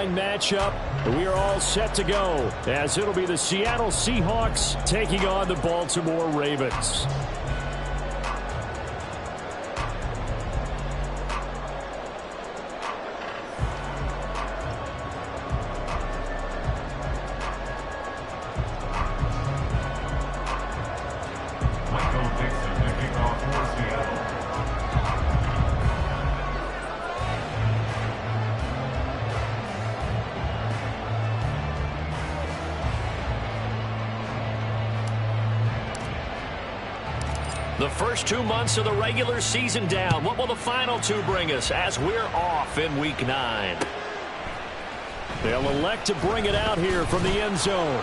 line matchup. We are all set to go as it'll be the Seattle Seahawks taking on the Baltimore Ravens. The first 2 months of the regular season down. What will the final 2 bring us as we're off in Week 9? They'll elect to bring it out here from the end zone.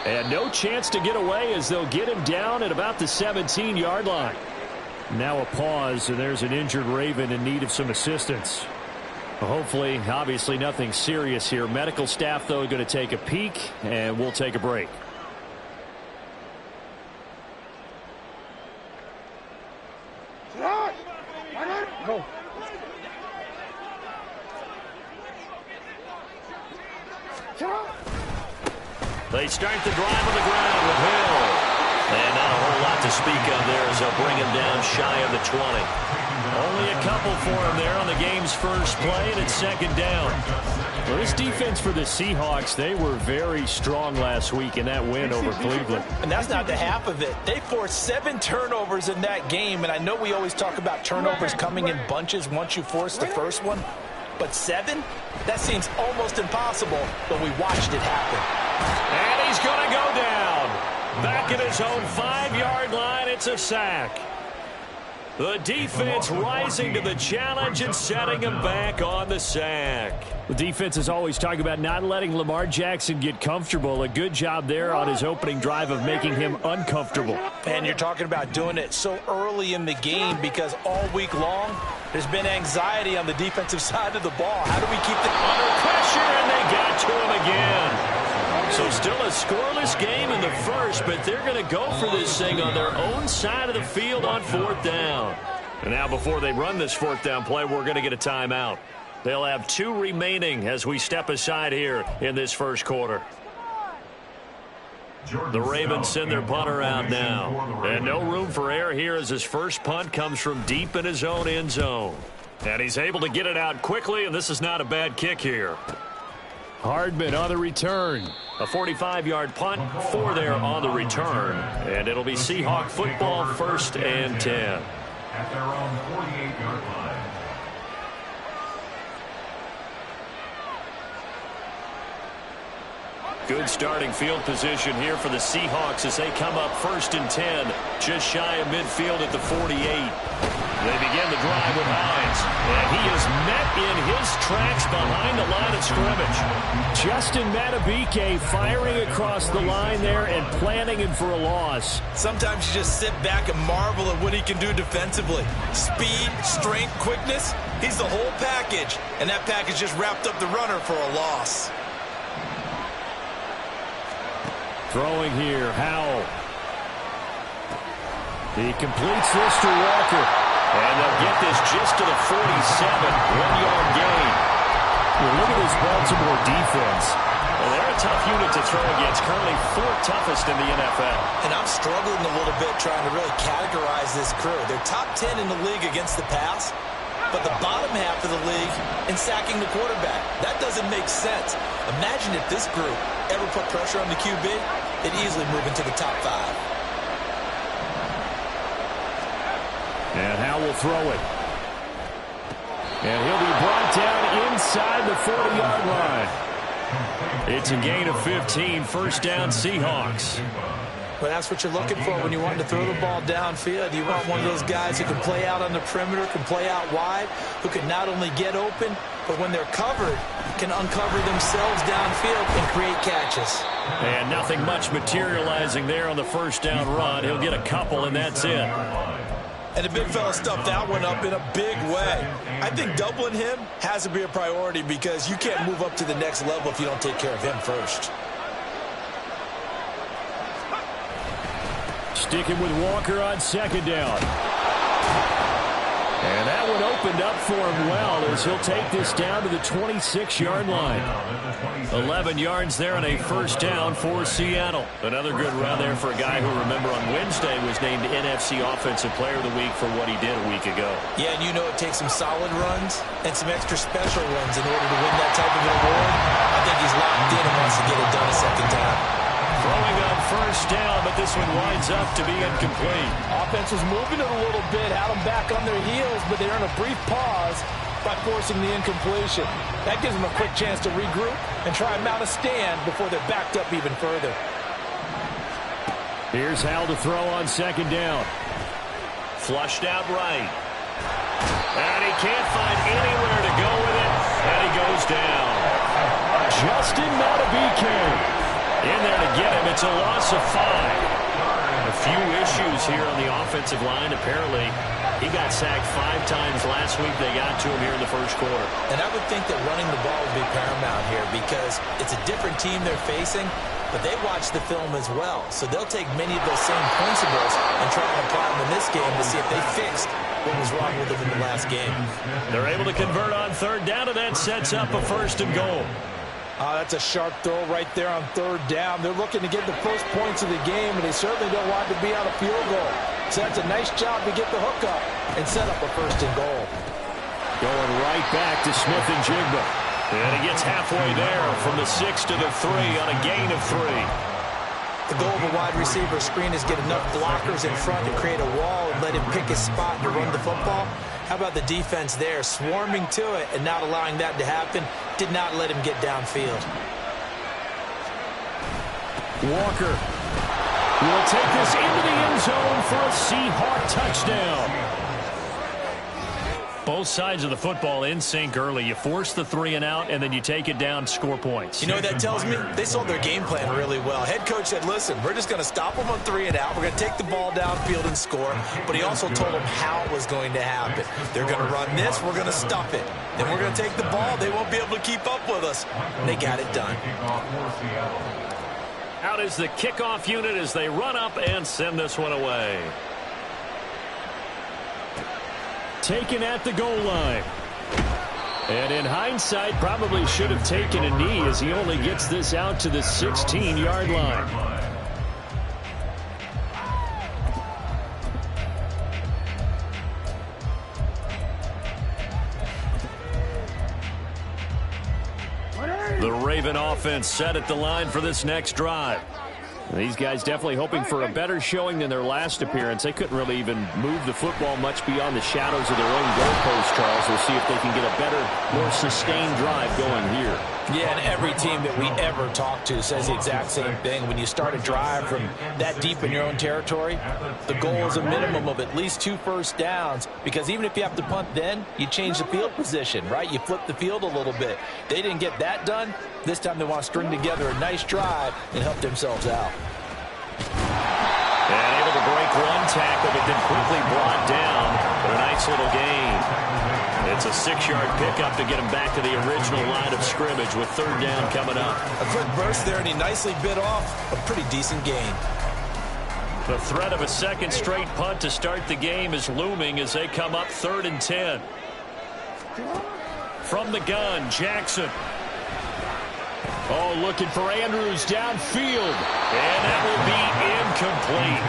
And no chance to get away as they'll get him down at about the 17-yard line. Now a pause, and there's an injured Raven in need of some assistance. Hopefully, obviously nothing serious here. Medical staff, though, going to take a peek, and we'll take a break. Go. They start the drive on the ground with Hill. And not a whole lot to speak of there as they'll bring him down shy of the 20. Only a couple for him there on the game's first play, and it's second down. Well, this defense for the Seahawks, they were very strong last week in that win over Cleveland. And that's not the half of it. They forced 7 turnovers in that game, and I know we always talk about turnovers coming in bunches once you force the first one. But 7? That seems almost impossible, but we watched it happen. And he's going to go down. Back at his own 5-yard line, it's a sack. The defense rising to the challenge and setting him back on the sack. The defense is always talking about not letting Lamar Jackson get comfortable. A good job there on his opening drive of making him uncomfortable. And you're talking about doing it so early in the game because all week long there's been anxiety on the defensive side of the ball. How do we keep the under pressure, and they got to him again. So still a scoreless game in the first, but they're going to go for this thing on their own side of the field on 4th down. And now before they run this 4th down play, we're going to get a timeout. They'll have 2 remaining as we step aside here in this first quarter. The Ravens send their punter out now. And no room for error here as his first punt comes from deep in his own end zone. And he's able to get it out quickly, and this is not a bad kick here. Hardman on the return. A 45-yard punt for there on the return. And it'll be Seahawk football, 1st and 10. At their own 48-yard line. Good starting field position here for the Seahawks as they come up 1st and 10, just shy of midfield at the 48. They begin the drive with Hines, and he is met in his tracks behind the line of scrimmage. Justin Madubuike firing across the line there and planning him for a loss. Sometimes you just sit back and marvel at what he can do defensively. Speed, strength, quickness, he's the whole package, and that package just wrapped up the runner for a loss. Throwing here, Howell. He completes this to Walker. And they'll get this just to the 47, 1-yard gain. Well, look at this Baltimore defense. Well, they're a tough unit to throw against, currently 4th toughest in the NFL. And I'm struggling a little bit trying to really categorize this crew. They're top 10 in the league against the pass, but the bottom half of the league in sacking the quarterback. That doesn't make sense. Imagine if this group ever put pressure on the QB, they'd easily move into the top 5. And Howell will throw it. And he'll be brought down inside the 40-yard line. It's a gain of 15, 1st down Seahawks. Well, that's what you're looking for when you want to throw the ball downfield. You want one of those guys who can play out on the perimeter, can play out wide, who can not only get open, but when they're covered, can uncover themselves downfield and create catches. And nothing much materializing there on the 1st down run. He'll get a couple, and that's it. And the big fella stuffed that one up in a big way. I think doubling him has to be a priority because you can't move up to the next level if you don't take care of him first. Sticking with Walker on 2nd down. And that one opened up for him well as he'll take this down to the 26-yard line. 11 yards there and a first down for Seattle. Another good run there for a guy who, remember, on Wednesday was named NFC Offensive Player of the Week for what he did a week ago. Yeah, and you know it takes some solid runs and some extra special runs in order to win that type of an award. I think he's locked in and wants to get it done a second time. Throwing on first down, but this one winds up to be incomplete. Offense was moving it a little bit, had them back on their heels, but they earned a brief pause by forcing the incompletion. That gives them a quick chance to regroup and try and mount a stand before they're backed up even further. Here's Hal to throw on second down. Flushed out right. And he can't find anywhere to go with it, and he goes down. Justin Madubuike in there to get him. It's a loss of 5. A few issues here on the offensive line. Apparently, he got sacked 5 times last week. They got to him here in the first quarter. And I would think that running the ball would be paramount here because it's a different team they're facing, but they watch the film as well. So they'll take many of those same principles and try and apply them in this game to see if they fixed what was wrong with them in the last game. They're able to convert on third down, and that sets up a first and goal. That's a sharp throw right there on third down. They're looking to get the first points of the game, and they certainly don't want to be on a field goal. So that's a nice job to get the hook up and set up a first and goal. Going right back to Smith and Jigba. And he gets halfway there from the 6 to the 3 on a gain of 3. The goal of a wide receiver screen is get enough blockers in front to create a wall and let him pick his spot to run the football. How about the defense there, swarming to it and not allowing that to happen? Did not let him get downfield. Walker will take this into the end zone for a Seahawk touchdown. Both sides of the football in sync early. You force the 3 and out, and then you take it down, score points. You know what that tells me? They sold their game plan really well. Head coach said, listen, we're just going to stop them on 3 and out. We're going to take the ball downfield and score. But he also told them how it was going to happen. They're going to run this. We're going to stuff it. Then we're going to take the ball. They won't be able to keep up with us. And they got it done. Out is the kickoff unit as they run up and send this one away. Taken at the goal line. And in hindsight, probably should have taken a knee as he only gets this out to the 16-yard line. The Raven offense set at the line for this next drive. These guys definitely hoping for a better showing than their last appearance. They couldn't really even move the football much beyond the shadows of their own goalpost, Charles. We'll see if they can get a better, more sustained drive going here. Yeah, and every team that we ever talk to says the exact same thing. When you start a drive from that deep in your own territory, the goal is a minimum of at least 2 first downs, because even if you have to punt then, you change the field position, right? You flip the field a little bit. They didn't get that done. This time they want to string together a nice drive and help themselves out. And able to break one tackle, but then quickly brought down. But a nice little gain. It's a 6-yard pickup to get him back to the original line of scrimmage with third down coming up. A quick burst there, and he nicely bit off a pretty decent gain. The threat of a second straight punt to start the game is looming as they come up 3rd and 10. From the gun, Jackson. Oh, looking for Andrews downfield. And that will be incomplete.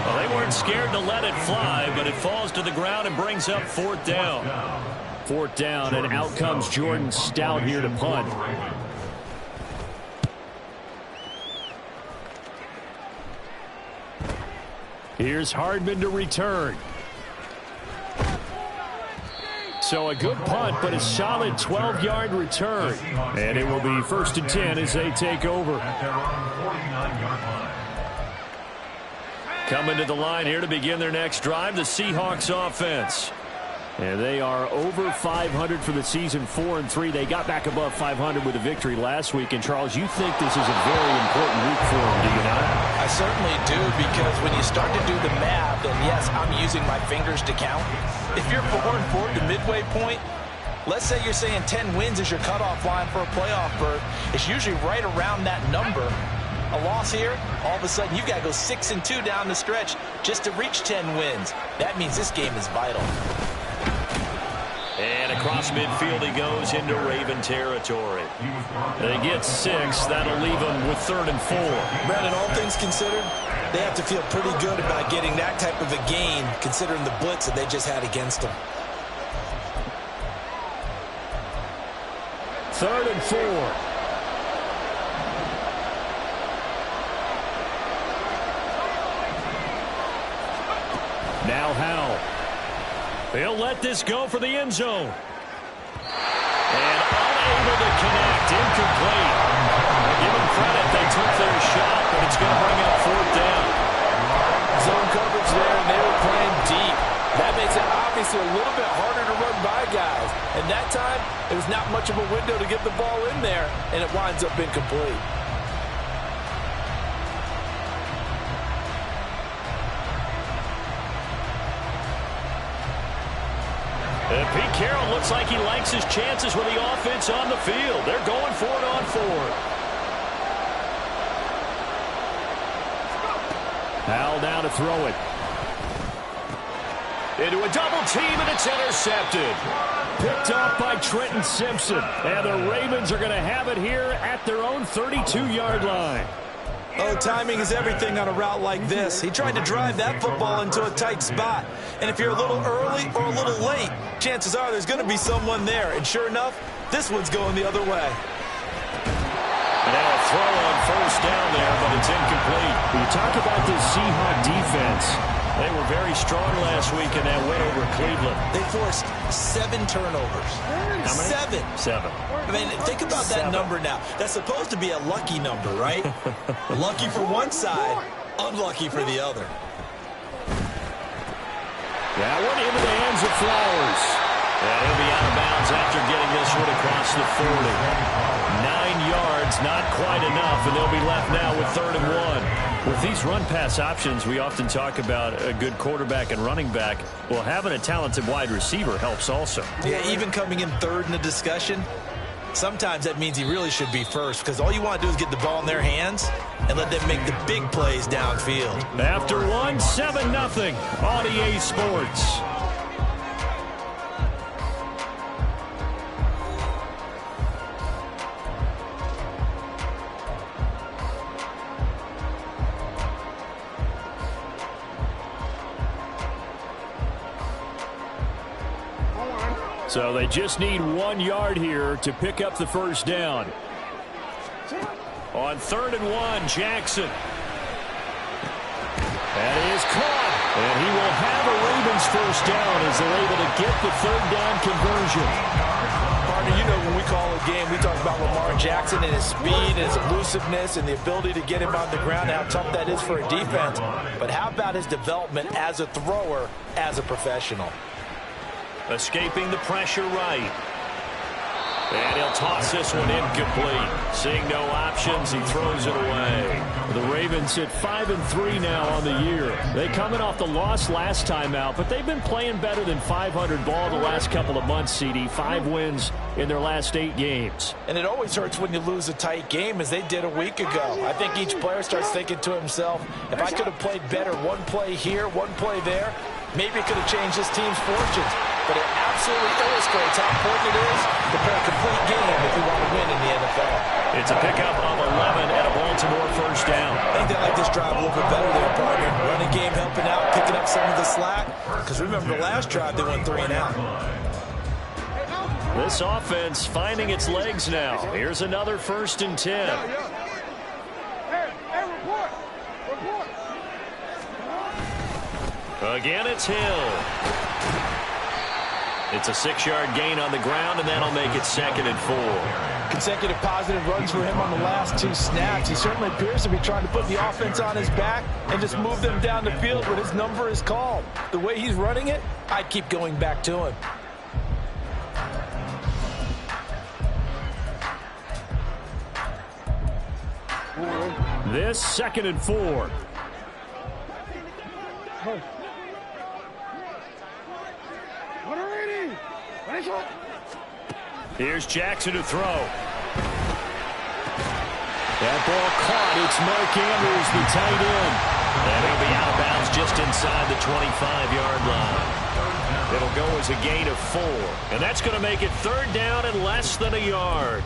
Well, they weren't scared to let it fly, but it falls to the ground and brings up 4th down. 4th down, and out comes Jordan Stout here to punt. Here's Hardman to return. So a good punt, but a solid 12-yard return. And it will be 1st and 10 as they take over. Coming to the line here to begin their next drive, the Seahawks offense. And they are over 500 for the season, 4-3. They got back above 500 with a victory last week. And, Charles, you think this is a very important week for them, do you not? I certainly do, because when you start to do the math, and yes, I'm using my fingers to count. If you're 4-4 at the midway point, let's say you're saying 10 wins is your cutoff line for a playoff berth. It's usually right around that number. A loss here, all of a sudden you've got to go 6-2 down the stretch just to reach 10 wins. That means this game is vital. And across midfield he goes into Raven territory. They get 6. That'll leave them with 3rd and 4. Brandon, all things considered, they have to feel pretty good about getting that type of a gain, considering the blitz that they just had against them. 3rd and 4. Now Howell. He'll let this go for the end zone. And unable to connect. Incomplete. Give them credit. They took their shot, but it's going to bring up 4th down. Zone coverage there, and they were playing deep. That makes it obviously a little bit harder to run by guys. And that time, it was not much of a window to get the ball in there, and it winds up incomplete. Pete Carroll looks like he likes his chances with the offense on the field. They're going for it on 4th. Howell now to throw it. Into a double team, and it's intercepted. Picked up by Trenton Simpson. And the Ravens are going to have it here at their own 32-yard line. Oh, timing is everything on a route like this. He tried to drive that football into a tight spot. And if you're a little early or a little late, chances are there's going to be someone there. And sure enough, this one's going the other way. Now a throw on 1st down there, but it's incomplete. You talk about this Seahawk defense. They were very strong last week in that win over Cleveland. They forced 7 turnovers. How many? 7. I mean, think about that number now. That's supposed to be a lucky number, right? Lucky for one side, unlucky for the other. That one into the hands of Flowers. And he'll be out of bounds after getting this one across the 40. 9 yards, not quite enough, and they'll be left now with 3rd and 1. With these run-pass options, we often talk about a good quarterback and running back. Well, having a talented wide receiver helps also. Yeah, even coming in 3rd in the discussion, sometimes that means he really should be first, because all you want to do is get the ball in their hands and let them make the big plays downfield. After 1, 7-0 on EA Sports. So they just need 1 yard here to pick up the 1st down. On 3rd and 1, Jackson. That is caught. And he will have a Ravens 1st down as they're able to get the 3rd down conversion. Partner, you know when we call a game, we talk about Lamar Jackson and his speed and his elusiveness and the ability to get him on the ground and how tough that is for a defense. But how about his development as a thrower, as a professional? Escaping the pressure right. And he'll toss this one incomplete. Seeing no options, he throws it away. The Ravens sit 5-3 now on the year. They coming off the loss last time out, but they've been playing better than 500 ball the last couple of months, CD. 5 wins in their last 8 games. And it always hurts when you lose a tight game, as they did a week ago. I think each player starts thinking to himself, if I could have played better one play here, one play there, maybe it could have changed this team's fortunes. But it absolutely illustrates how important it is to play a complete game if you want to win in the NFL. It's a pickup of 11 and a Baltimore 1st down. I think they like this drive a little bit better there, partner. Running game helping out, picking up some of the slack. Because remember the last drive, they went 3 and out. This offense finding its legs now. Here's another 1st and 10. Again, it's Hill. It's a 6-yard gain on the ground, and that'll make it 2nd and 4. Consecutive positive runs for him on the last 2 snaps. He certainly appears to be trying to put the offense on his back and just move them down the field when his number is called. The way he's running it, I keep going back to him. This 2nd and 4. Here's Jackson to throw. That ball caught. It's Mark Andrews, the tight end. And he'll be out of bounds just inside the 25-yard line. It'll go as a gain of 4. And that's going to make it 3rd down and less than a yard.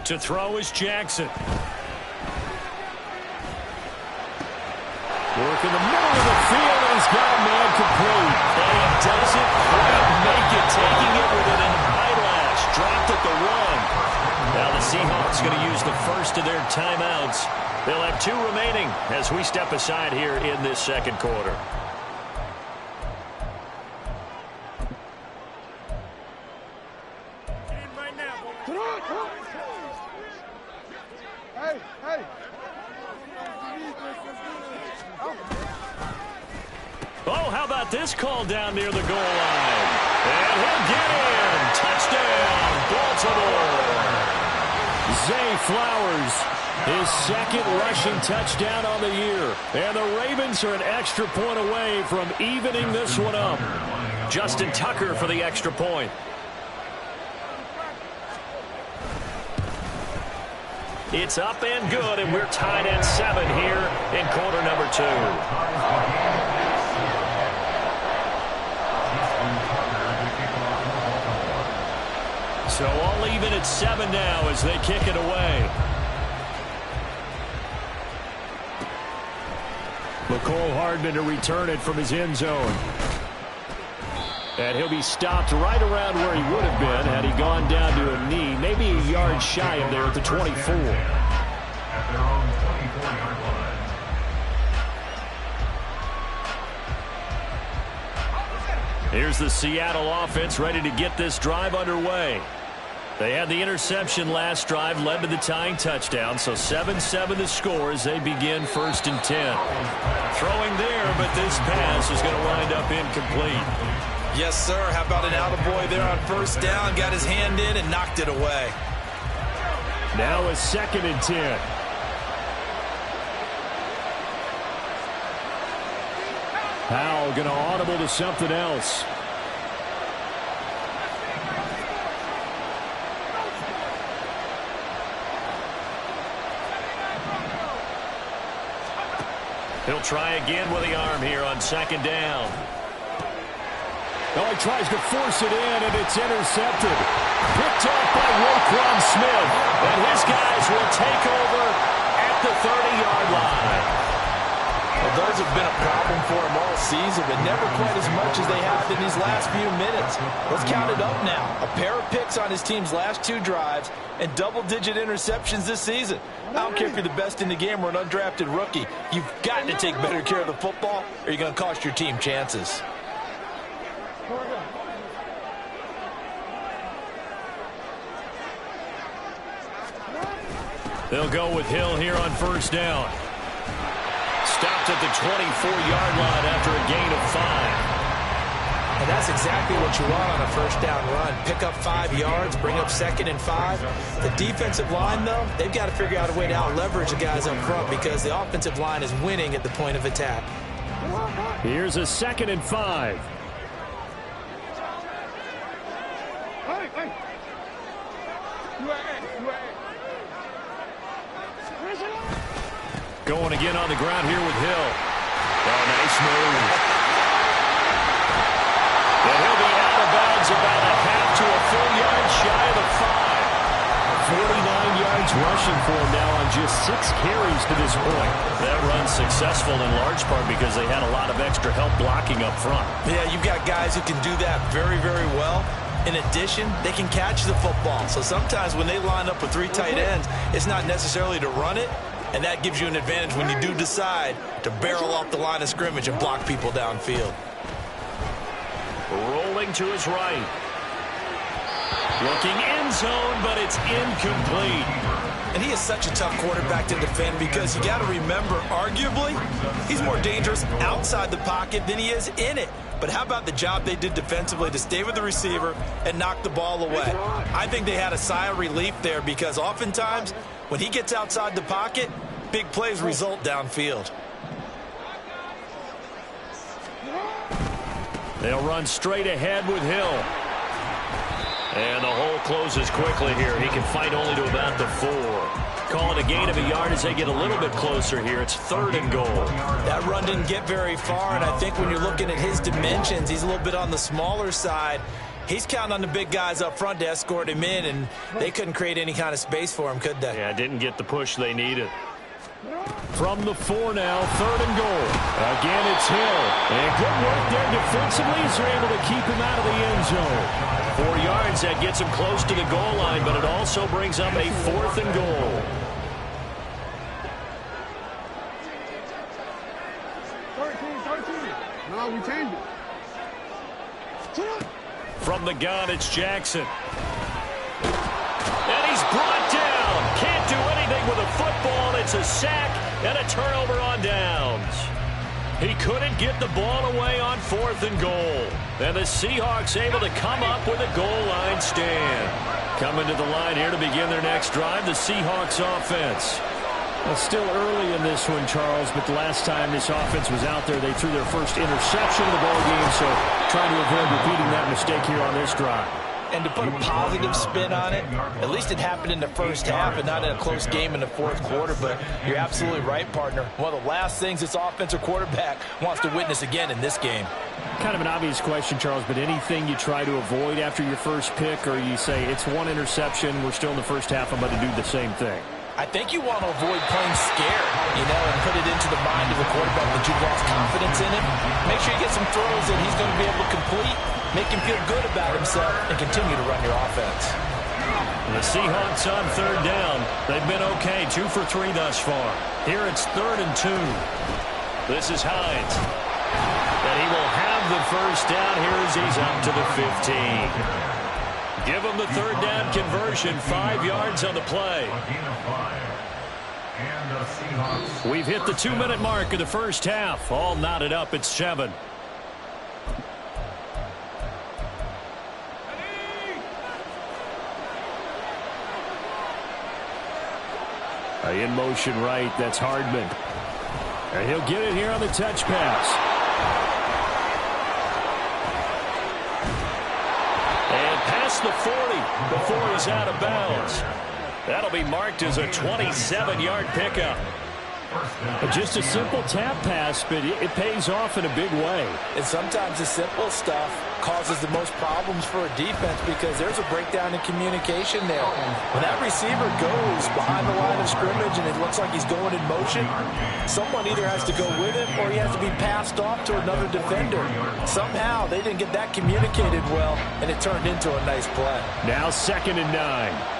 To throw is Jackson. Work in the middle of the field, and he's got a man complete. And he doesn't quite make it, taking it with an eyelash. Dropped at the 1. Now the Seahawks going to use the first of their timeouts. They'll have 2 remaining as we step aside here in this second quarter. Oh, how about this call down near the goal line? And he'll get in. Touchdown, Baltimore. Zay Flowers, his 2nd rushing touchdown on the year. And the Ravens are an extra point away from evening this one up. Justin Tucker for the extra point. It's up and good, and we're tied at 7 here in quarter number 2. So all even at 7 now as they kick it away. McCole Hardman to return it from his end zone. And he'll be stopped right around where he would have been had he gone down to a knee, maybe a yard shy of there at the 24. At their own 24-yard line. Here's the Seattle offense ready to get this drive underway. They had the interception last drive, led to the tying touchdown, so 7-7 the score as they begin 1st and 10. Throwing there, but this pass is going to wind up incomplete. Yes, sir. How about an attaboy there on 1st down? Got his hand in and knocked it away. Now a 2nd and 10. Powell going to audible to something else. He'll try again with the arm here on 2nd down. Oh, he tries to force it in, and it's intercepted. Picked off by Roquan Smith. And his guys will take over at the 30-yard line. Well, those have been a problem for him all season, but never quite as much as they have in these last few minutes. Let's count it up now. A pair of picks on his team's last 2 drives and double-digit interceptions this season. I don't care if you're the best in the game or an undrafted rookie. You've got to take better care of the football or you're going to cost your team chances. They'll go with Hill here on 1st down. Stopped at the 24-yard line after a gain of 5. And that's exactly what you want on a 1st down run. Pick up 5 yards, bring up 2nd and 5. The defensive line, though, they've got to figure out a way to out-leverage the guys up front because the offensive line is winning at the point of attack. Here's a 2nd and 5. Going again on the ground here with Hill. Oh, nice move. And he'll be out of bounds about a half to a full yard shy of the 5. 49 yards rushing for him now on just 6 carries to this point. That run's successful in large part because they had a lot of extra help blocking up front. Yeah, you've got guys who can do that very, very well. In addition, they can catch the football. So sometimes when they line up with 3 tight ends, it's not necessarily to run it. And that gives you an advantage when you do decide to barrel off the line of scrimmage and block people downfield. Rolling to his right. Looking end zone, but it's incomplete. And he is such a tough quarterback to defend because you got to remember, arguably, he's more dangerous outside the pocket than he is in it. But how about the job they did defensively to stay with the receiver and knock the ball away? I think they had a sigh of relief there because oftentimes when he gets outside the pocket, big plays result downfield. They'll run straight ahead with Hill. And the hole closes quickly here. He can fight only to about the 4. Call it a gain of a yard as they get a little bit closer here. It's 3rd and goal. That run didn't get very far, and I think when you're looking at his dimensions, he's a little bit on the smaller side. He's counting on the big guys up front to escort him in, and they couldn't create any kind of space for him, could they? Yeah, didn't get the push they needed. From the 4 now, 3rd and goal. Again, it's Hill. And good work there defensively as they're able to keep him out of the end zone. 4 yards, that gets him close to the goal line, but it also brings up a 4th and goal. 13. No, we changed it. From the gun, it's Jackson. And he's brought down. Can't do anything with a football. It's a sack and a turnover on downs. He couldn't get the ball away on 4th and goal. And the Seahawks able to come up with a goal line stand. Coming to the line here to begin their next drive, the Seahawks offense. Well, still early in this one, Charles, but the last time this offense was out there, they threw their first interception of the ball game, so trying to avoid repeating that mistake here on this drive. And to put a positive spin on it, at least it happened in the first half and not in a close game in the 4th quarter. But you're absolutely right, partner. One of the last things this offensive quarterback wants to witness again in this game. Kind of an obvious question, Charles, but anything you try to avoid after your first pick, or you say it's one interception, we're still in the first half, I'm going to do the same thing? I think you want to avoid playing scared, and put it into the mind of the quarterback that you've lost confidence in him. Make sure you get some throws that he's going to be able to complete, make him feel good about himself, and continue to run your offense. The Seahawks on 3rd down. They've been okay, 2 for 3 thus far. Here it's 3rd and 2. This is Hines. And he will have the first down here as he's up to the 15. Give him the 3rd down conversion, 5 yards on the play. We've hit the 2-minute mark of the first half. All knotted up at 7. In motion right, that's Hardman. And he'll get it here on the touch pass. And past the 40 before he's out of bounds. That'll be marked as a 27-yard pickup. Just a simple tap pass, but it pays off in a big way. And sometimes the simple stuff causes the most problems for a defense because there's a breakdown in communication there. When that receiver goes behind the line of scrimmage and it looks like he's going in motion, someone either has to go with him or he has to be passed off to another defender. Somehow they didn't get that communicated well, and it turned into a nice play. Now 2nd and 9.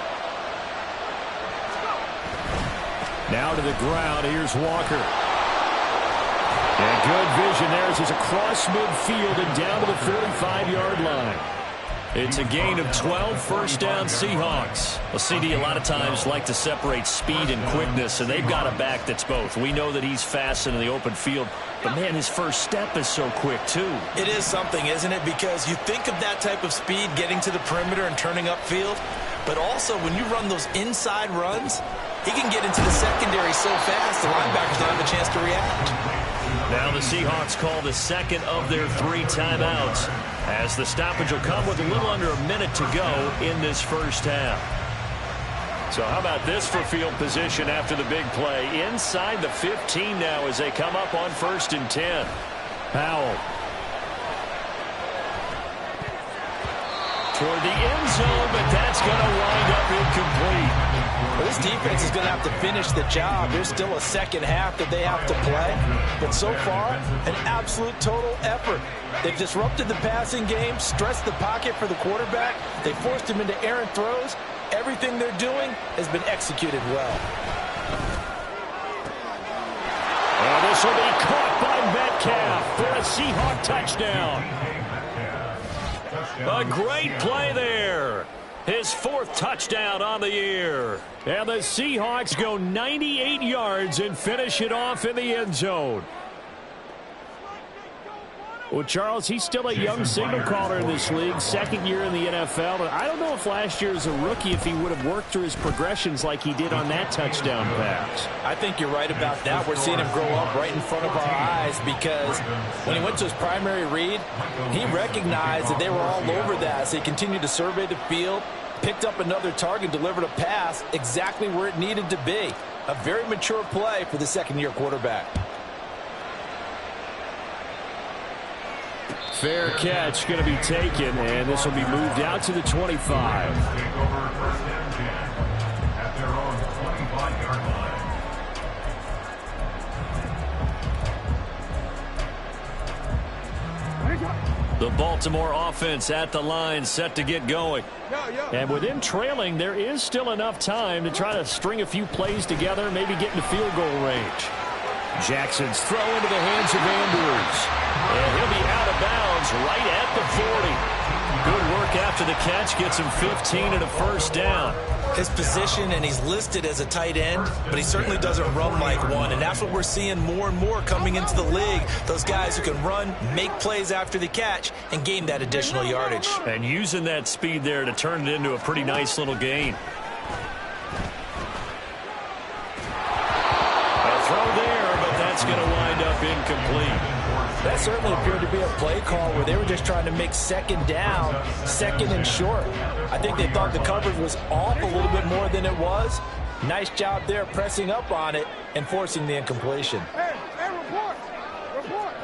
Now to the ground, here's Walker. And good vision there as he's across midfield and down to the 45-yard line. It's a gain of 12, first down Seahawks. Well, CD, a lot of times like to separate speed and quickness, and they've got a back that's both. We know that he's fast in the open field, but, man, his first step is so quick, too. It is something, isn't it? Because you think of that type of speed getting to the perimeter and turning upfield, but also when you run those inside runs, he can get into the secondary so fast the linebackers don't have a chance to react. Now the Seahawks call the second of their 3 timeouts as the stoppage will come with a little under a minute to go in this first half. So how about this for field position after the big play? Inside the 15 now as they come up on 1st and 10. Powell. Toward the end zone, but that's going to wind up incomplete. Well, this defense is going to have to finish the job. There's still a second half that they have to play. But so far, an absolute total effort. They've disrupted the passing game, stressed the pocket for the quarterback. They forced him into errant throws. Everything they're doing has been executed well. And this will be caught by Metcalf for a Seahawk touchdown. A great play there. His 4th touchdown on the year. And the Seahawks go 98 yards and finish it off in the end zone. Well, Charles, he's still a young signal caller in this league, second year in the NFL. But I don't know if last year as a rookie if he would have worked through his progressions like he did on that touchdown pass. I think you're right about that. We're seeing him grow up right in front of our eyes because when he went to his primary read, he recognized that they were all over that. So he continued to survey the field, picked up another target, delivered a pass exactly where it needed to be. A very mature play for the second-year quarterback. Fair catch going to be taken, and this will be moved out to the 25. The Baltimore offense at the line, set to get going. And with him trailing, there is still enough time to try to string a few plays together, maybe get into field goal range. Jackson's throw into the hands of Andrews. And he'll be out of bounds right at the 40. Good work after the catch. Gets him 15 and a first down. His position, and he's listed as a tight end, but he certainly doesn't run like one. And that's what we're seeing more and more coming into the league. Those guys who can run, make plays after the catch, and gain that additional yardage. And using that speed there to turn it into a pretty nice little gain. A throw there, but that's going to wind up incomplete. That certainly appeared to be a play call where they were just trying to make second down, second and short. I think they thought the coverage was off a little bit more than it was. Nice job there pressing up on it and forcing the incompletion. Hey, report.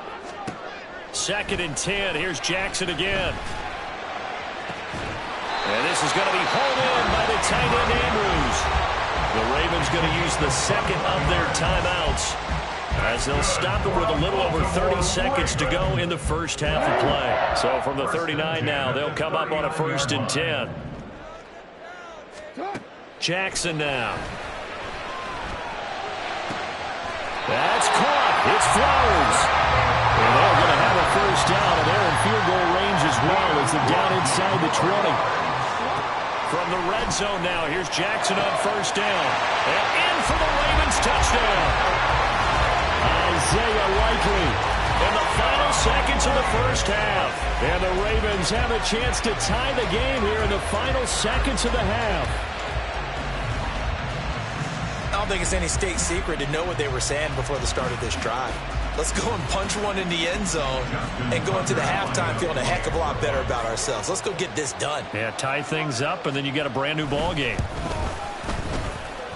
Second and 10. Here's Jackson again. And this is going to be pulled in by the tight end Andrews. The Ravens going to use the second of their timeouts, as they'll stop it with a little over 30 seconds to go in the first half of play. So from the 39 now, they'll come up on a 1st and 10. Jackson now. That's caught. It's Flowers. And they're going to have a first down, and they're in field goal range as well as they're down inside the 20. From the red zone now, here's Jackson on first down. And in for the Ravens touchdown. Isaiah Likely in the final seconds of the first half. And the Ravens have a chance to tie the game here in the final seconds of the half. I don't think it's any state secret to know what they were saying before the start of this drive. Let's go and punch one in the end zone and go into the halftime feeling a heck of a lot better about ourselves. Let's go get this done. Yeah, tie things up, and then you get a brand-new ball game.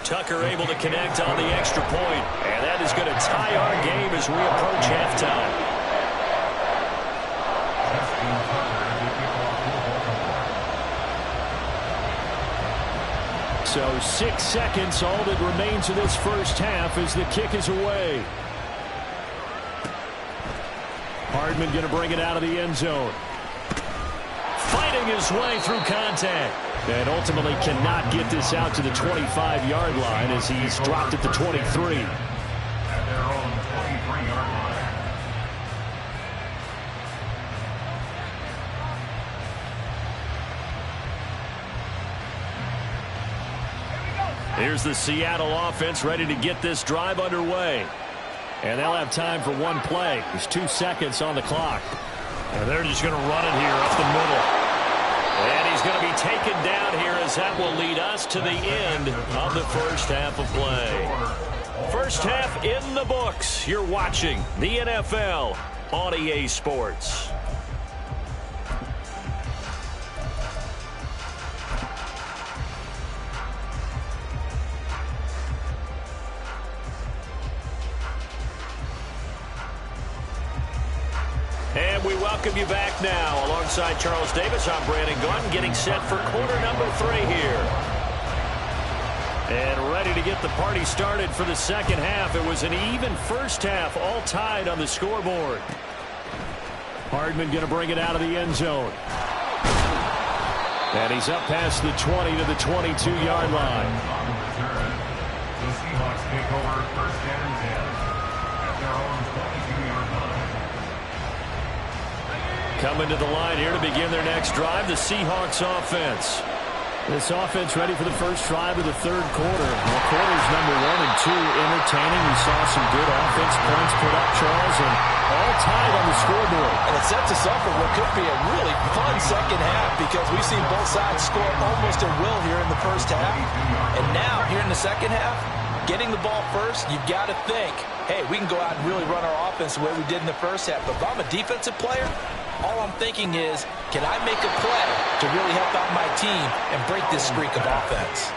Tucker able to connect on the extra point, and that is going to tie our game as we approach halftime. So 6 seconds, all that remains of this first half as the kick is away. Hardman going to bring it out of the end zone. Fighting his way through contact. And ultimately cannot get this out to the 25-yard line as he's dropped at the 23. Here's the Seattle offense ready to get this drive underway. And they'll have time for one play. There's 2 seconds on the clock. And they're just going to run it here up the middle. And he's going to be taken down here as that will lead us to the end of the first half of play. First half in the books. You're watching the NFL on EA Sports. And we welcome you back now. Alongside Charles Davis, I'm Brandon Gaudin, getting set for quarter number 3 here. And ready to get the party started for the second half. It was an even first half, all tied on the scoreboard. Hardman going to bring it out of the end zone. And he's up past the 20 to the 22-yard line. The Seahawks take over 1st and 10 at their own 22-yard line. Coming to the line here to begin their next drive, the Seahawks offense. This offense ready for the first drive of the third quarter. Well, quarters number 1 and 2 entertaining. We saw some good offense points put up, Charles, and all tied on the scoreboard. And it sets us up for what could be a really fun second half because we've seen both sides score almost at will here in the first half. And now, here in the second half, getting the ball first, you've got to think, hey, we can go out and really run our offense the way we did in the first half. But if I'm a defensive player, all I'm thinking is, can I make a play to really help out my team and break this streak of offense?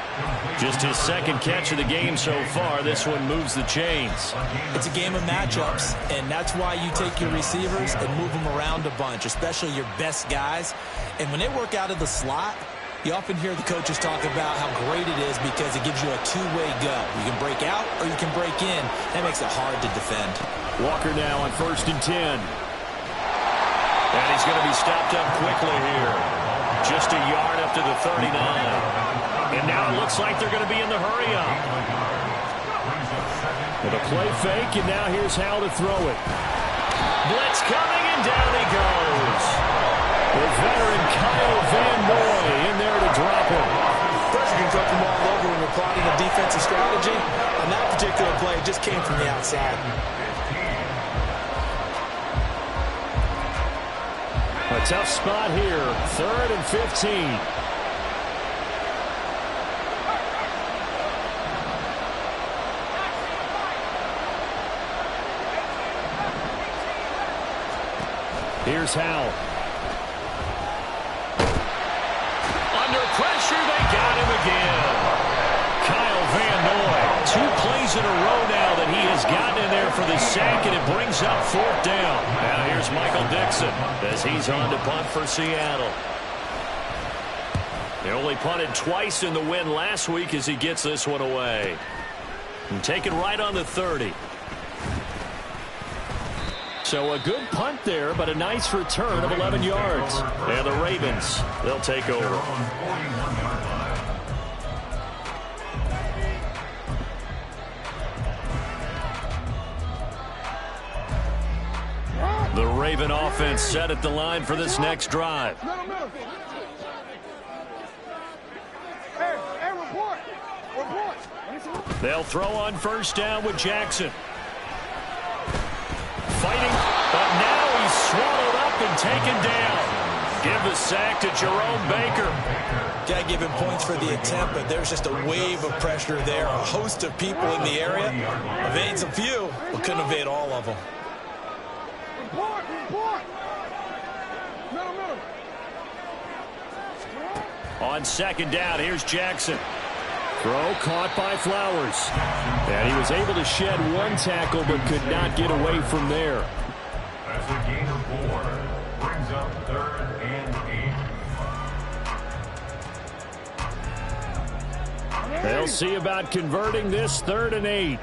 Just his second catch of the game so far. This one moves the chains. It's a game of matchups, and that's why you take your receivers and move them around a bunch, especially your best guys. And when they work out of the slot, you often hear the coaches talk about how great it is because it gives you a two-way go. You can break out or you can break in. That makes it hard to defend. Walker now on 1st and 10. And he's going to be stopped up quickly here. Just a yard up to the 39. And now it looks like they're going to be in the hurry-up. With a play fake, and now here's how to throw it. Blitz coming, and down he goes. The veteran Kyle Van Noy in there to drop him. Pressure can come from all over when we're plotting a defensive strategy. On that particular play, it just came from the outside. A tough spot here. 3rd and 15. Here's Howell. Under pressure, they got him again. Kyle Van Noy. 2 plays in a row now that he has gotten in there for the sack, and it brings up 4th down. Now here's Michael Dixon as he's on to punt for Seattle. He only punted twice in the win last week as he gets this one away. And taken right on the 30. So a good punt there, but a nice return of 11 yards. And the Ravens, they'll take over. The Raven offense set at the line for this next drive. They'll throw on 1st down with Jackson. Fighting, but now he's swallowed up and taken down. Give the sack to Jerome Baker. Got to give him points for the attempt, but there's just a wave of pressure there. A host of people in the area. Evades a few, but couldn't evade all of them. On 2nd down, here's Jackson. Throw caught by Flowers. And he was able to shed 1 tackle, but could not get away from there. That's a gain of 4. Brings up 3rd and 8. They'll see about converting this 3rd and 8.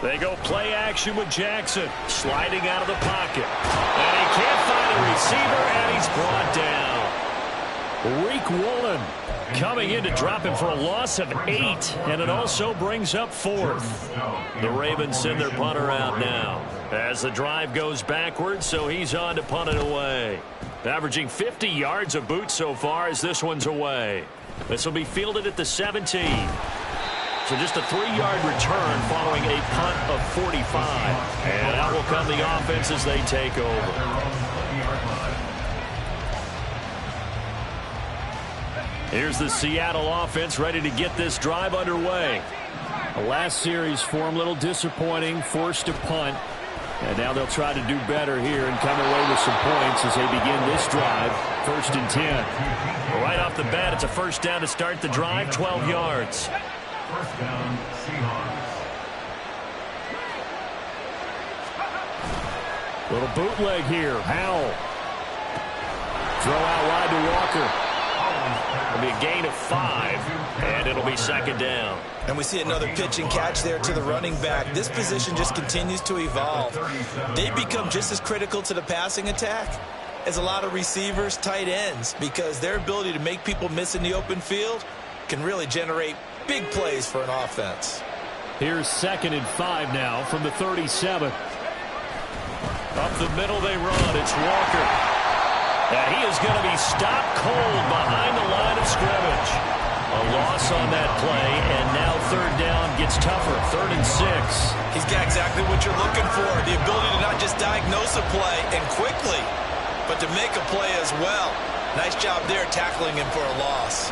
They go play action with Jackson, sliding out of the pocket. And he can't find a receiver, and he's brought down. Reek Woolen coming in to drop him for a loss of 8, and it also brings up 4th. The Ravens send their punter out now as the drive goes backwards, so he's on to punt it away. Averaging 50 yards of boot so far as this one's away. This will be fielded at the 17. So just a 3-yard return following a punt of 45. And out will come the offense as they take over. Here's the Seattle offense ready to get this drive underway. The last series for them a little disappointing, forced to punt. And now they'll try to do better here and come away with some points as they begin this drive. 1st and 10. Right off the bat, it's a 1st down to start the drive, 12 yards. 1st down, Seahawks. Little bootleg here. Howell. Throw out wide to Walker. It'll be a gain of 5, and it'll be 2nd down. And we see another pitch and catch there to the running back. This position just continues to evolve. They become just as critical to the passing attack as a lot of receivers, tight ends, because their ability to make people miss in the open field can really generate Big plays for an offense. Here's 2nd and 5 now from the 37. Up the middle they run. It's Walker. And he is going to be stopped cold behind the line of scrimmage. A loss on that play, and now 3rd down gets tougher. 3rd and 6. He's got exactly what you're looking for, the ability to not just diagnose a play and quickly, but to make a play as well. Nice job there tackling him for a loss.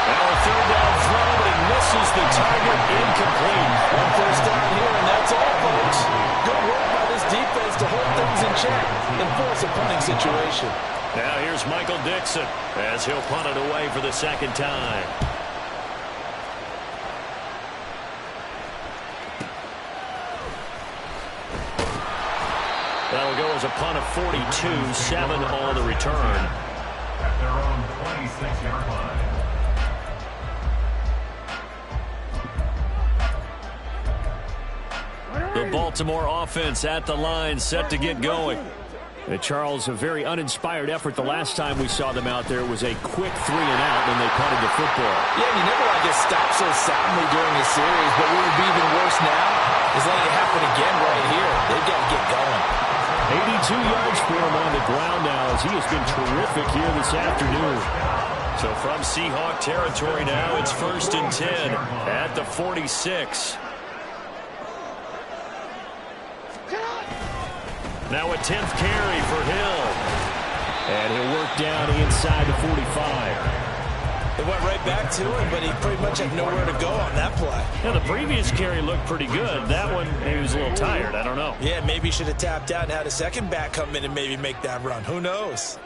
Now a 3rd down throw, but he misses the target, incomplete. 1 first down here, and that's all, folks. Good work by this defense to hold things in check and force a punting situation. Now here's Michael Dixon as he'll punt it away for the 2nd time. That'll go as a punt of 42, 7 on the return. At their own 26-yard line. The Baltimore offense at the line, set to get going. Charles, a very uninspired effort. The last time we saw them out there was a quick 3 and out when they punted the football. Yeah, you never want to get stopped so soundly during a series, but what would be even worse now is letting it happen again right here. They've got to get going. 82 yards for him on the ground now as he has been terrific here this afternoon. So from Seahawk territory now, it's 1st and 10 at the 46. Now a 10th carry for Hill. And he'll work down inside the 45. It went right back to him, but he pretty much had nowhere to go on that play. Yeah, the previous carry looked pretty good. That one, he was a little tired. I don't know. Yeah, maybe he should have tapped out and had a second back come in and maybe make that run. Who knows?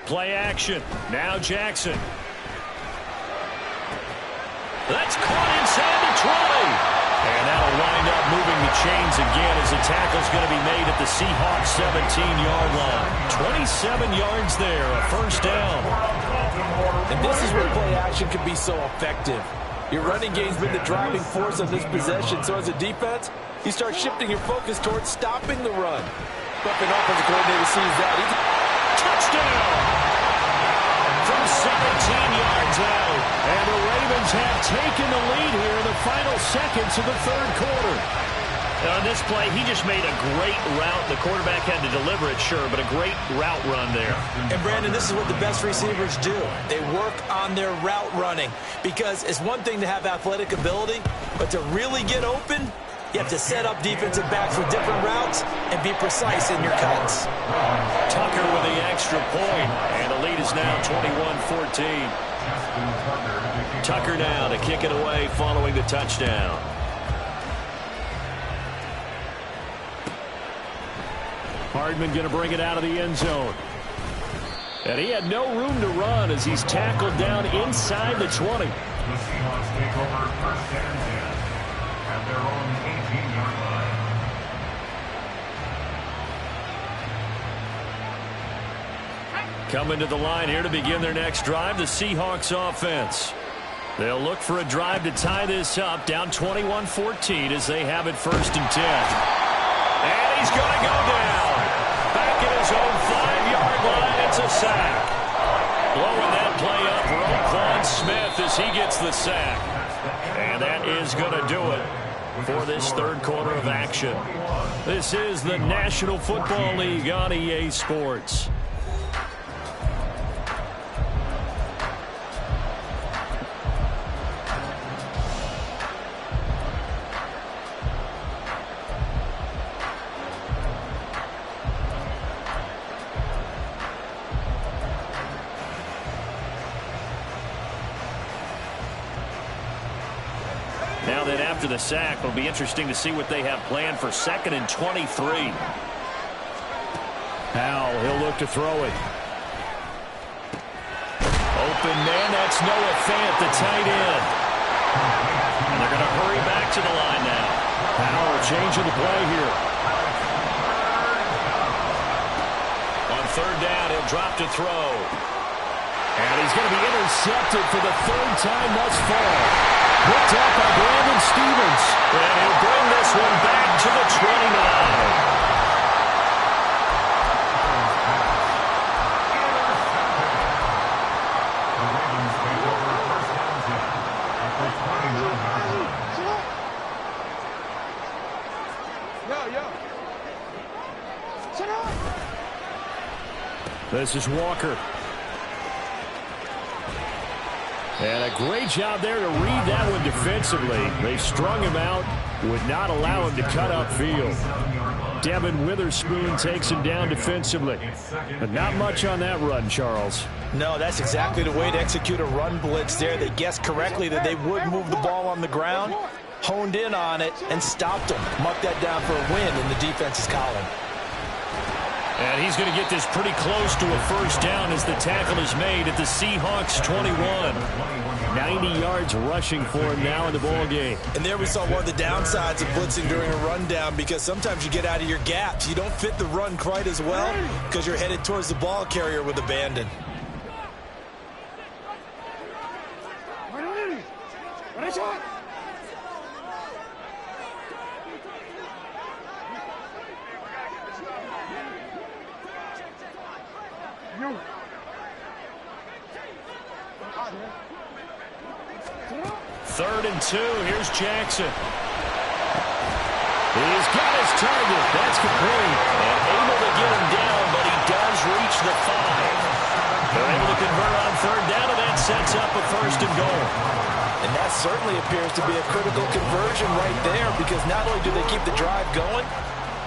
Play action. Now Jackson. That's caught inside the 20. And that'll wind up moving the chains again as the tackle's going to be made at the Seahawks 17-yard line. 27 yards there, a 1st down. And this is where play action can be so effective. Your running game's been the driving force of this possession, so as a defense, you start shifting your focus towards stopping the run. But an offensive coordinator sees that. Touchdown! From 17 yards out. And the Ravens have taken the lead here in the final seconds of the 3rd quarter. On this play, he just made a great route. The quarterback had to deliver it, sure, but a great route run there. And, Brandon, this is what the best receivers do. They work on their route running because it's one thing to have athletic ability, but to really get open, you have to set up defensive backs with different routes and be precise in your cuts. Tucker with the extra point, and the lead is now 21-14. Tucker now to kick it away following the touchdown. Hardman going to bring it out of the end zone. And he had no room to run as he's tackled down inside the 20. The Seahawks take over 1st and 10 at their own 18-yard line. Coming to the line here to begin their next drive, the Seahawks offense. They'll look for a drive to tie this up, down 21-14 as they have it 1st and 10. And he's going to go down. Back at his own 5-yard line, it's a sack. Blowing that play up, Roquan Smith as he gets the sack. And that is going to do it for this 3rd quarter of action. This is the National Football League on EA Sports. Now that after the sack, it'll be interesting to see what they have planned for 2nd and 23. Now he'll look to throw it. Open man, that's Noah Fant, the tight end. And they're going to hurry back to the line now. Powell changing the play here. On 3rd down, he'll drop to throw. And he's going to be intercepted for the 3rd time thus far. Picked up by Brandon Stevens. And he'll bring this one back to the 29. This is Walker. And a great job there to read that one defensively. They strung him out, would not allow him to cut upfield. Devin Witherspoon takes him down defensively. But not much on that run, Charles. No, that's exactly the way to execute a run blitz there. They guessed correctly that they would move the ball on the ground, honed in on it, and stopped them. Marked that down for a win in the defense's column. And he's going to get this pretty close to a first down as the tackle is made at the Seahawks 21. 90 yards rushing for him now in the ball game. And there we saw one of the downsides of blitzing during a rundown, because sometimes you get out of your gaps. You don't fit the run quite as well because you're headed towards the ball carrier with abandon. Third and 2. Here's Jackson. He's got his target. That's complete. And able to get him down, but he does reach the 5. They're able to convert on third down, and that sets up a first and goal. And that certainly appears to be a critical conversion right there, because not only do they keep the drive going,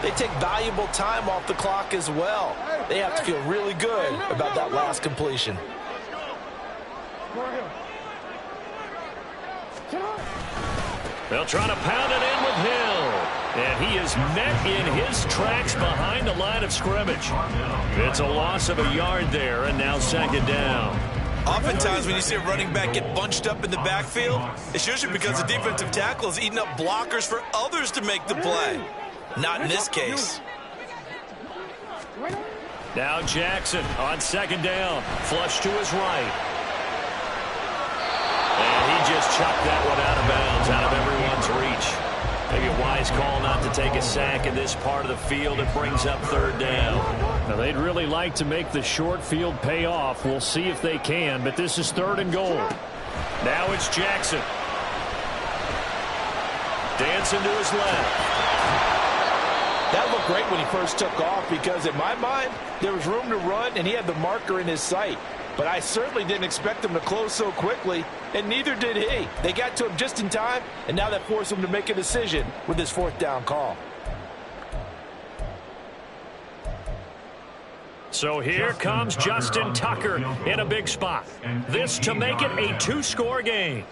they take valuable time off the clock as well. They have to feel really good about that last completion. They'll try to pound it in with Hill. And he is met in his tracks behind the line of scrimmage. It's a loss of a yard there, and now second down. Oftentimes when you see a running back get bunched up in the backfield, it's usually because the defensive tackle is eating up blockers for others to make the play. Not in this case. Now Jackson on second down. Flush to his right. And he just chucked that one out of bounds, out of everyone's reach. Maybe a wise call not to take a sack in this part of the field. It brings up third down. Now, they'd really like to make the short field pay off. We'll see if they can, but this is third and goal. Now it's Jackson. Dancing to his left. That looked great when he first took off, because in my mind, there was room to run and he had the marker in his sight. But I certainly didn't expect him to close so quickly, and neither did he. They got to him just in time, and now that forced him to make a decision with his fourth down call. So here comes Justin Tucker in a big spot. This to make it a two-score game.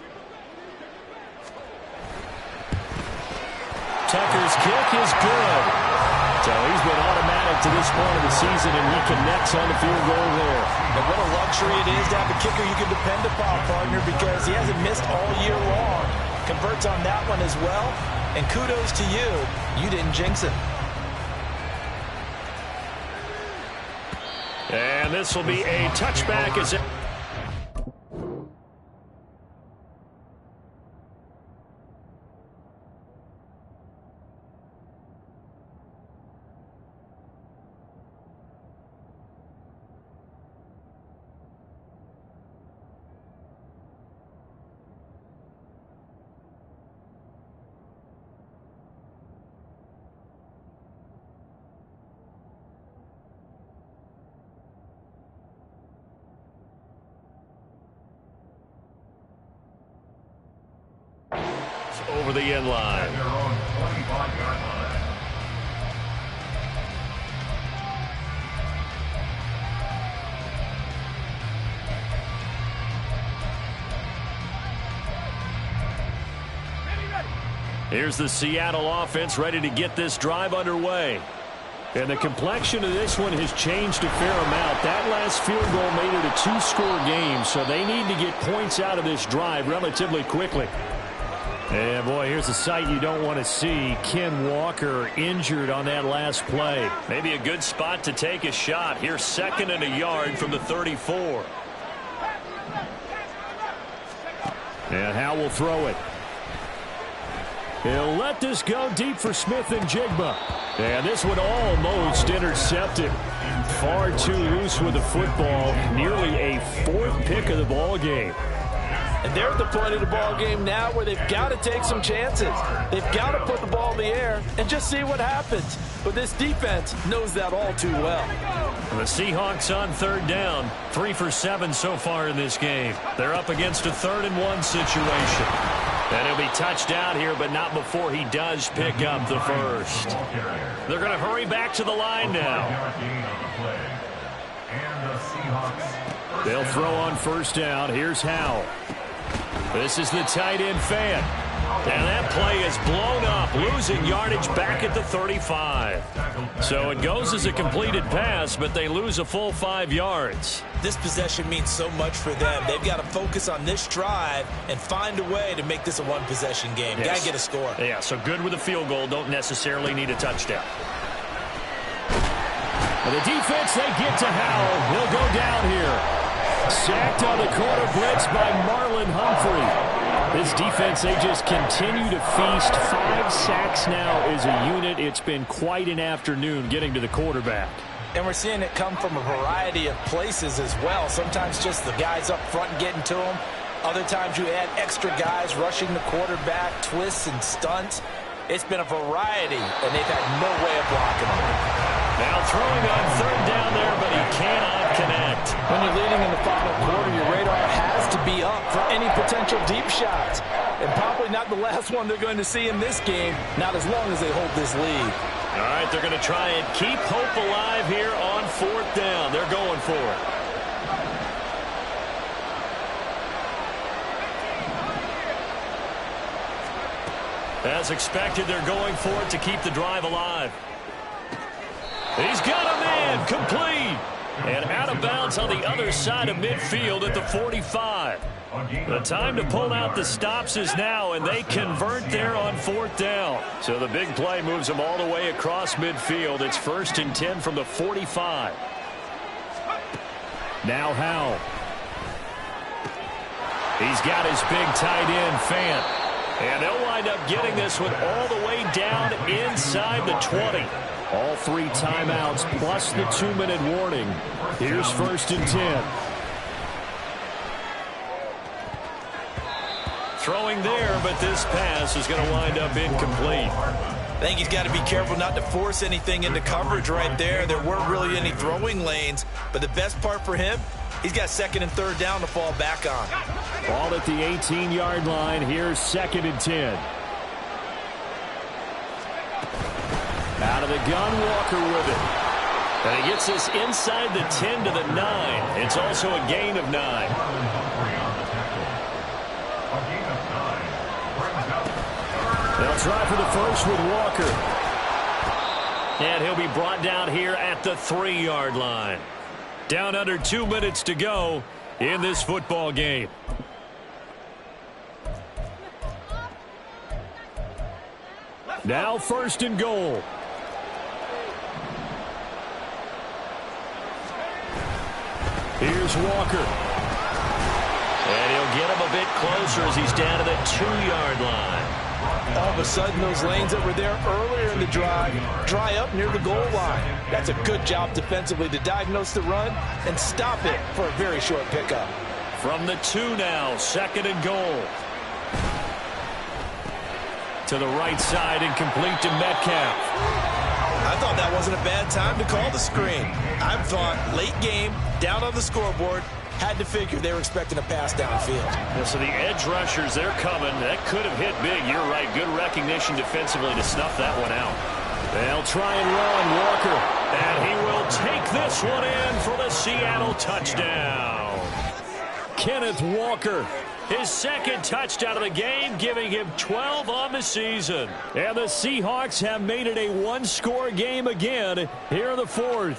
Tucker's kick is good. So he's been automatic to this point of the season, and he connects on the field goal there. And what a luxury it is to have a kicker you can depend upon, partner, because he hasn't missed all year long. Converts on that one as well. And kudos to you. You didn't jinx it. And this will be a touchback as it... over the end line. Their own 25-yard line. Here's the Seattle offense ready to get this drive underway. And the complexion of this one has changed a fair amount. That last field goal made it a two-score game, so they need to get points out of this drive relatively quickly. And, boy, here's a sight you don't want to see. Ken Walker injured on that last play. Maybe a good spot to take a shot. Here's second and a yard from the 34. And Howe will throw it. He'll let this go deep for Smith and Jigba. And this one almost intercepted. Far too loose with the football. Nearly a fourth pick of the ball game. And they're at the point of the ball game now where they've got to take some chances. They've got to put the ball in the air and just see what happens. But this defense knows that all too well. The Seahawks on third down, 3 for 7 so far in this game. They're up against a 3rd-and-1 situation. And he'll be touched out here, but not before he does pick up the first. They're going to hurry back to the line now. They'll throw on first down. Here's Howell. This is the tight end Fan. And that play is blown up, losing yardage back at the 35. So it goes as a completed pass, but they lose a full 5 yards. This possession means so much for them. They've got to focus on this drive and find a way to make this a one-possession game. Yes. Got to get a score. Yeah, so good with a field goal. Don't necessarily need a touchdown. And the defense, they get to Howell. He'll go down here. Sacked on the corner blitz by Marlon Humphrey. This defense, they just continue to feast. 5 sacks now as a unit. It's been quite an afternoon getting to the quarterback. And we're seeing it come from a variety of places as well. Sometimes just the guys up front getting to him. Other times you add extra guys rushing the quarterback, twists and stunts. It's been a variety, and they've had no way of blocking him. Now throwing on third down there, but he cannot connect. When you're leading in the final quarter, your radar has to be up for any potential deep shots. And probably not the last one they're going to see in this game, not as long as they hold this lead. All right, they're going to try and keep hope alive here on fourth down. They're going for it. As expected, they're going for it to keep the drive alive. He's got a man, complete. And out of bounds on the other side of midfield at the 45. The time to pull out the stops is now, and they convert there on fourth down. So the big play moves them all the way across midfield. It's 1st and 10 from the 45. Now Howell. He's got his big tight end, Fant. And they'll wind up getting this one all the way down inside the 20. All 3 timeouts plus the 2-minute warning. Here's 1st and 10. Throwing there, but this pass is going to wind up incomplete. I think he's got to be careful not to force anything into coverage right there. There weren't really any throwing lanes, but the best part for him, he's got 2nd and 3rd down to fall back on. Ball at the 18-yard line. Here's 2nd and 10. Out of the gun, Walker with it. And he gets this inside the 10 to the 9. It's also a gain of 9. They'll try for the first with Walker. And he'll be brought down here at the 3-yard line. Down under 2 minutes to go in this football game. Now 1st and goal. Here's Walker. And he'll get him a bit closer as he's down to the 2-yard line. All of a sudden, those lanes that were there earlier in the drive dry up near the goal line. That's a good job defensively to diagnose the run and stop it for a very short pickup. From the 2 now, 2nd and goal. To the right side and complete to Metcalf. I thought that wasn't a bad time to call the screen. I thought late game, down on the scoreboard, had to figure they were expecting a pass downfield. Yeah, so the edge rushers, they're coming. That could have hit big. You're right. Good recognition defensively to snuff that one out. They'll try and run Walker. And he will take this one in for the Seattle touchdown. Kenneth Walker. His 2nd touchdown of the game, giving him 12 on the season. And the Seahawks have made it a 1-score game again here in the 4th.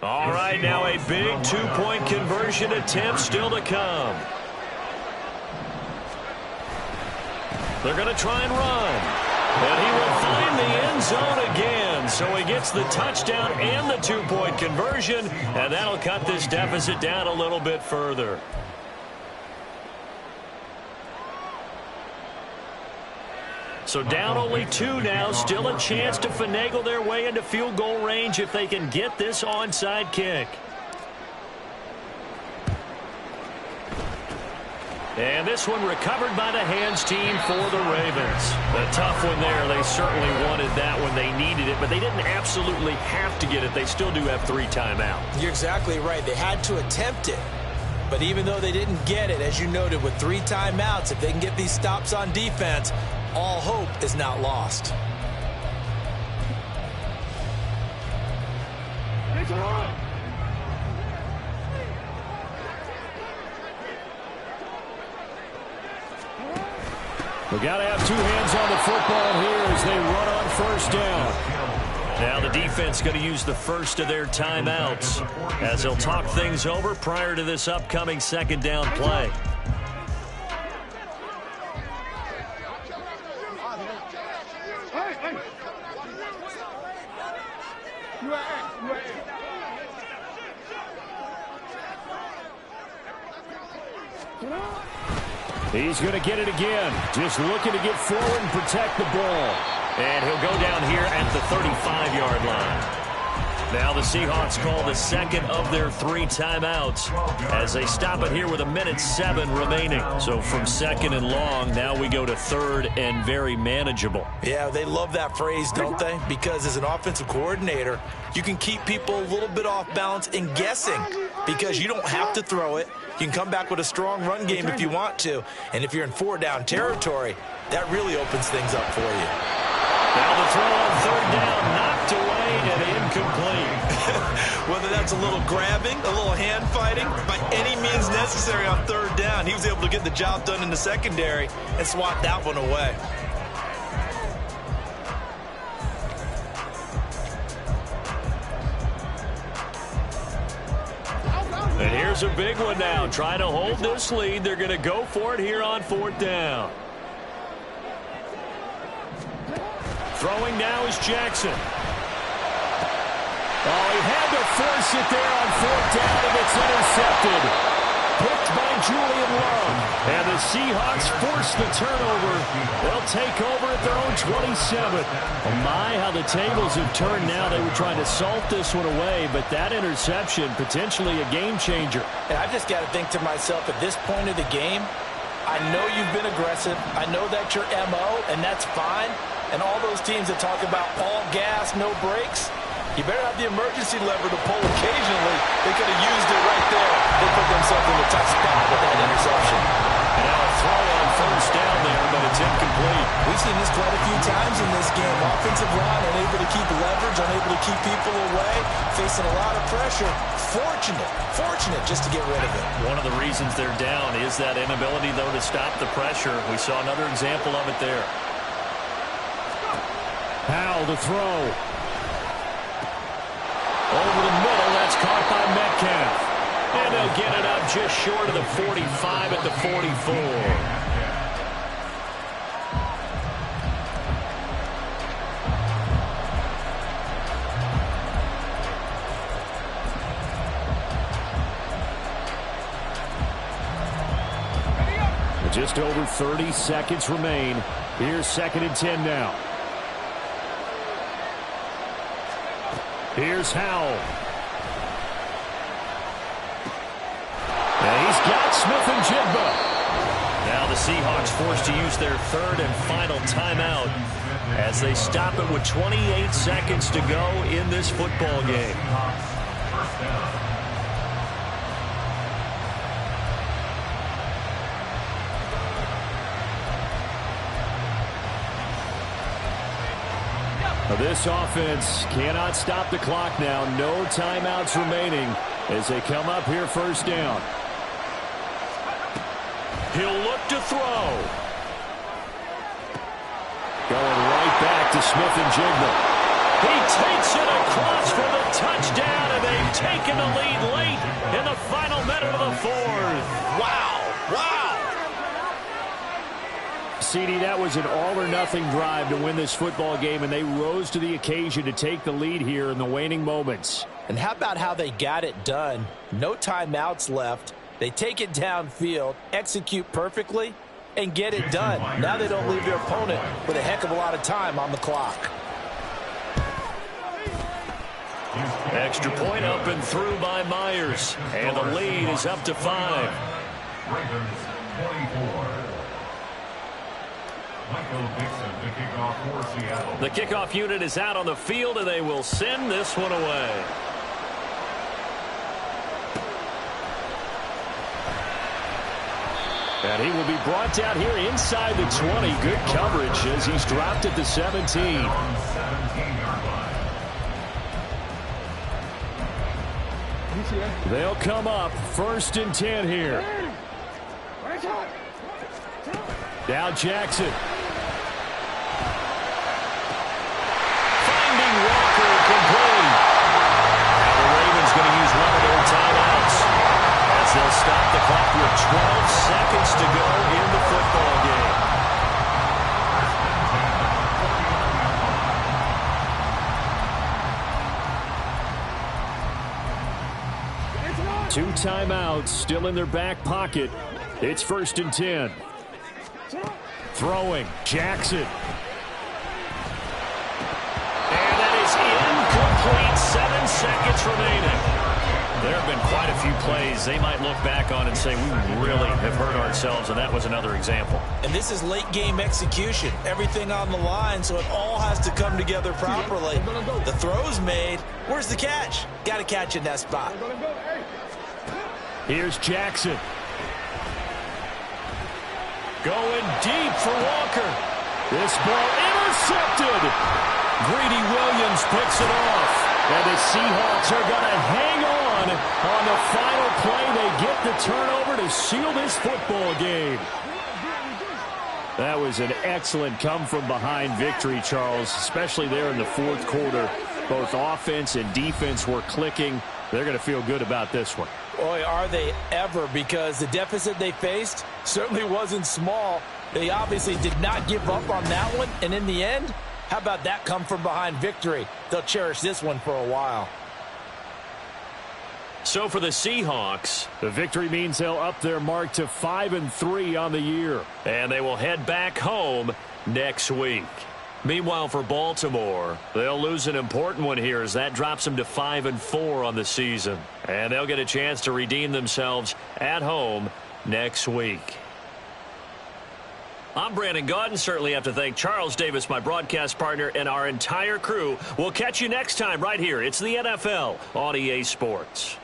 All right, now a big 2-point conversion attempt still to come. They're going to try and run. And he will find the end zone again. So he gets the touchdown and the 2-point conversion. And that'll cut this deficit down a little bit further. So down only 2 now. Still a chance to finagle their way into field goal range if they can get this onside kick. And this one recovered by the hands team for the Ravens. A tough one there. They certainly wanted that when they needed it, but they didn't absolutely have to get it. They still do have 3 timeouts. You're exactly right. They had to attempt it. But even though they didn't get it, as you noted, with 3 timeouts, if they can get these stops on defense, all hope is not lost. We got to have 2 hands on the football here as they run on first down. Now the defense going to use the first of their timeouts as they'll talk things over prior to this upcoming second down play. He's going to get it again. Just looking to get forward and protect the ball. And he'll go down here at the 35-yard line. Now the Seahawks call the second of their 3 timeouts as they stop it here with 1:07 remaining. So from second and long, now we go to third and very manageable. Yeah, they love that phrase, don't they? Because as an offensive coordinator, you can keep people a little bit off balance and guessing because you don't have to throw it. You can come back with a strong run game if you want to. And if you're in 4-down territory, that really opens things up for you. Now the throw on third down, knocked away and incomplete. Whether that's a little grabbing, a little hand fighting, by any means necessary on third down, he was able to get the job done in the secondary and swat that one away. And here's a big one now. Trying to hold this lead. They're going to go for it here on 4th down. Throwing now is Jackson. Oh, he had to force it there on 4th down, and it's intercepted. Picked by Julian Love. And the Seahawks force the turnover. They'll take over at their own 27. Oh my, how the tables have turned now. They were trying to salt this one away, but that interception, potentially a game changer. And I just got to think to myself, at this point of the game, I know you've been aggressive. I know that's your MO, and that's fine. And all those teams that talk about all gas, no brakes, you better have the emergency lever to pull occasionally. They could have used it right there. They put themselves in a tough spot with that interception. And now a throw on first down there, but it's incomplete. We've seen this quite a few times in this game. Offensive line unable to keep leverage, unable to keep people away, facing a lot of pressure. Fortunate just to get rid of it. One of the reasons they're down is that inability, though, to stop the pressure. We saw another example of it there. Powell to throw. Over the middle, that's caught by Metcalf. And they'll get it up just short of the 45 at the 44. Just over 30 seconds remain. Here's 2nd and 10 now. Here's Howell. And he's got Smith-Njigba. Now the Seahawks forced to use their 3rd and final timeout as they stop it with 28 seconds to go in this football game. This offense cannot stop the clock now. No timeouts remaining as they come up here 1st down. He'll look to throw. Going right back to Smith-Njigba. He takes it across for the touchdown, and they've taken the lead late in the final minute of the 4th. Wow. CD, that was an all-or-nothing drive to win this football game, and they rose to the occasion to take the lead here in the waning moments. And how about how they got it done? No timeouts left. They take it downfield, execute perfectly, and get it done. Now they don't leave their opponent with a heck of a lot of time on the clock. Extra point up and through by Myers. And the lead is up to 5. Ravens 24. Michael Dixon to kick off for Seattle. The kickoff unit is out on the field, and they will send this one away. And he will be brought down here inside the 20. Good coverage as he's dropped at the 17. 17-yard line. They'll come up 1st and 10 here. Now Jackson. Finding Walker complete. Now the Ravens going to use one of their timeouts as they'll stop the clock with 12 seconds to go in the football game. Two timeouts still in their back pocket. It's 1st and 10. Throwing. Jackson. And that is incomplete. 7 seconds remaining. There have been quite a few plays they might look back on and say, we really have hurt ourselves, and that was another example. And this is late game execution. Everything on the line, so it all has to come together properly. The throw's made. Where's the catch? Got to catch in that spot. Here's Jackson. Going deep for Walker. This ball intercepted. Greedy Williams picks it off. And the Seahawks are going to hang on the final play. They get the turnover to seal this football game. That was an excellent come-from-behind victory, Charles, especially there in the 4th quarter. Both offense and defense were clicking. They're going to feel good about this one. Boy, are they ever, because the deficit they faced certainly wasn't small. They obviously did not give up on that one, and in the end, how about that come-from-behind victory? They'll cherish this one for a while. So for the Seahawks, the victory means they'll up their mark to 5-3 on the year. and they will head back home next week. Meanwhile, for Baltimore, they'll lose an important one here as that drops them to 5-4 on the season. And they'll get a chance to redeem themselves at home next week. I'm Brandon Gaudin. Certainly have to thank Charles Davis, my broadcast partner, and our entire crew. We'll catch you next time right here. It's the NFL on EA Sports.